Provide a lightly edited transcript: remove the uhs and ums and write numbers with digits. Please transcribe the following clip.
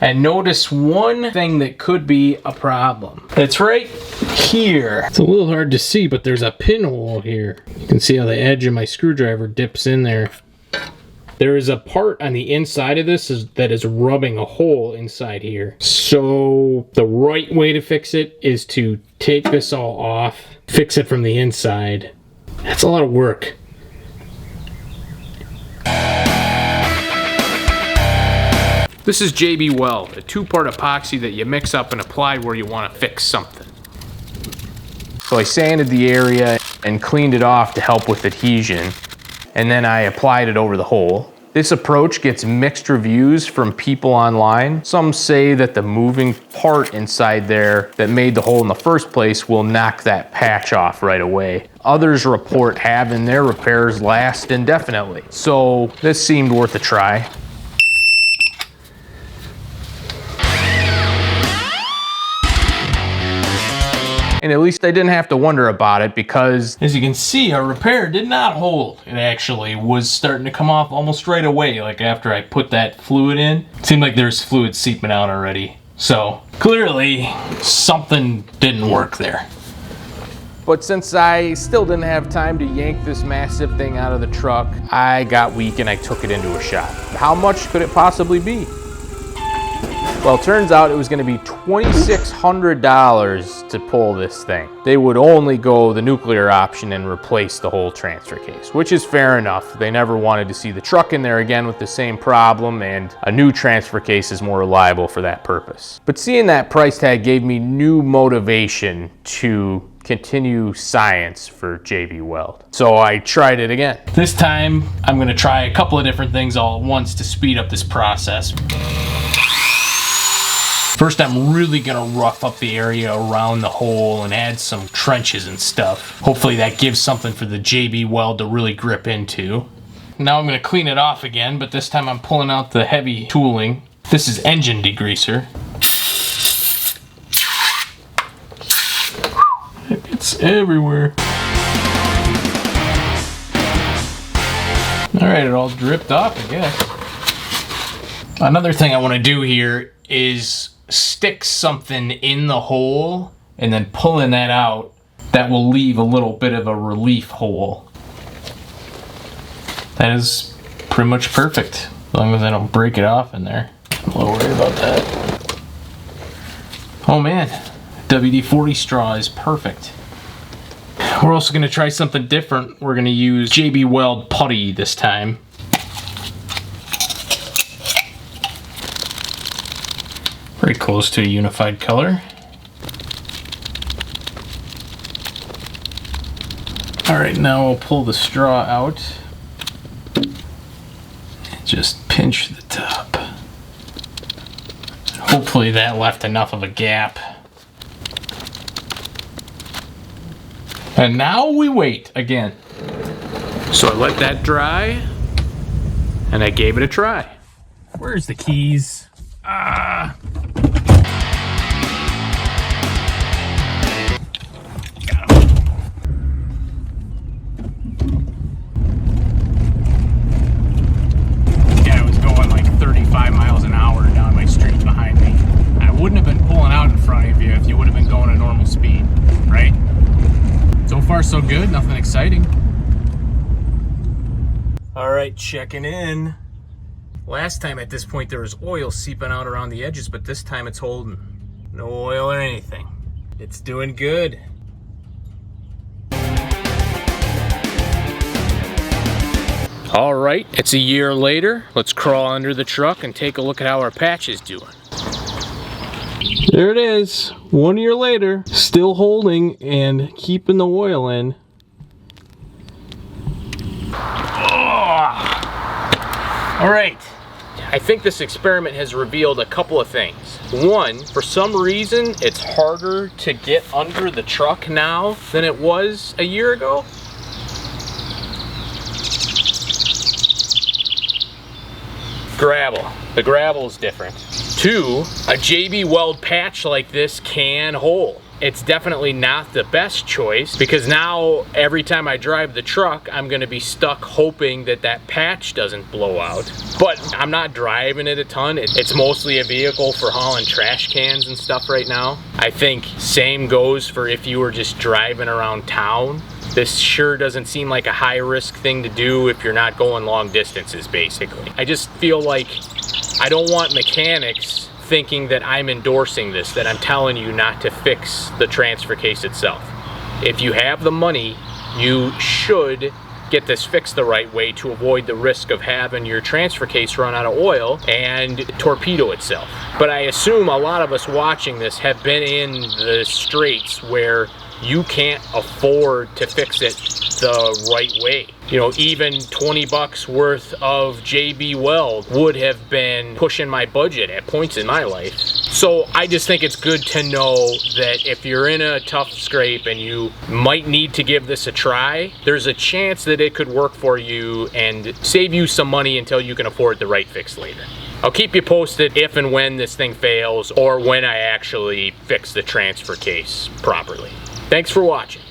And notice one thing that could be a problem. It's right here. It's a little hard to see, but there's a pinhole here. You can see how the edge of my screwdriver dips in there. There is a part on the inside of this that is rubbing a hole inside here. So the right way to fix it is to take this all off, fix it from the inside. That's a lot of work. This is JB Weld, a two-part epoxy that you mix up and apply where you want to fix something. So I sanded the area and cleaned it off to help with adhesion, and then I applied it over the hole. This approach gets mixed reviews from people online. Some say that the moving part inside there that made the hole in the first place will knock that patch off right away. Others report having their repairs last indefinitely. So this seemed worth a try. And at least I didn't have to wonder about it because, as you can see, our repair did not hold. It actually was starting to come off almost right away, like after I put that fluid in. It seemed like there's fluid seeping out already. So clearly something didn't work there. But since I still didn't have time to yank this massive thing out of the truck, I got weak and I took it into a shop. How much could it possibly be? Well, it turns out it was going to be $2,600 to pull this thing. They would only go the nuclear option and replace the whole transfer case, which is fair enough. They never wanted to see the truck in there again with the same problem, and a new transfer case is more reliable for that purpose. But seeing that price tag gave me new motivation to continue science for JB Weld. So I tried it again. This time, I'm going to try a couple of different things all at once to speed up this process. First, I'm really gonna rough up the area around the hole and add some trenches and stuff. Hopefully that gives something for the JB Weld to really grip into. Now I'm gonna clean it off again, but this time I'm pulling out the heavy tooling. This is engine degreaser. It's everywhere. All right, it all dripped off, I guess. Another thing I wanna do here is stick something in the hole and then pulling that out, that will leave a little bit of a relief hole. That is pretty much perfect, as long as I don't break it off in there. I'm a little worried about that. Oh man, WD-40 straw is perfect. We're also going to try something different. We're going to use JB Weld putty this time. Very close to a unified color. All right, now we'll pull the straw out and just pinch the top. Hopefully that left enough of a gap. And now we wait again. So I let that dry and I gave it a try. Where's the keys? So good, nothing exciting. All right, checking in. Last time at this point there was oil seeping out around the edges, but this time it's holding. No oil or anything. It's doing good. All right, it's a year later. Let's crawl under the truck and take a look at how our patch is doing. There it is, 1 year later, still holding and keeping the oil in. All right, I think this experiment has revealed a couple of things. One, for some reason, it's harder to get under the truck now than it was a year ago. Gravel. The gravel is different. Two, a JB Weld patch like this can hold. It's definitely not the best choice, because now every time I drive the truck, I'm gonna be stuck hoping that that patch doesn't blow out. But I'm not driving it a ton. It's mostly a vehicle for hauling trash cans and stuff right now. I think same goes for if you were just driving around town. This sure doesn't seem like a high risk thing to do if you're not going long distances, basically. I just feel like I don't want mechanics thinking that I'm endorsing this, that I'm telling you not to fix the transfer case itself. If you have the money, you should get this fixed the right way to avoid the risk of having your transfer case run out of oil and torpedo itself. But I assume a lot of us watching this have been in the straits where you can't afford to fix it the right way. You know, even 20 bucks worth of JB Weld would have been pushing my budget at points in my life. So I just think it's good to know that if you're in a tough scrape and you might need to give this a try, there's a chance that it could work for you and save you some money until you can afford the right fix later. I'll keep you posted if and when this thing fails, or when I actually fix the transfer case properly. Thanks for watching.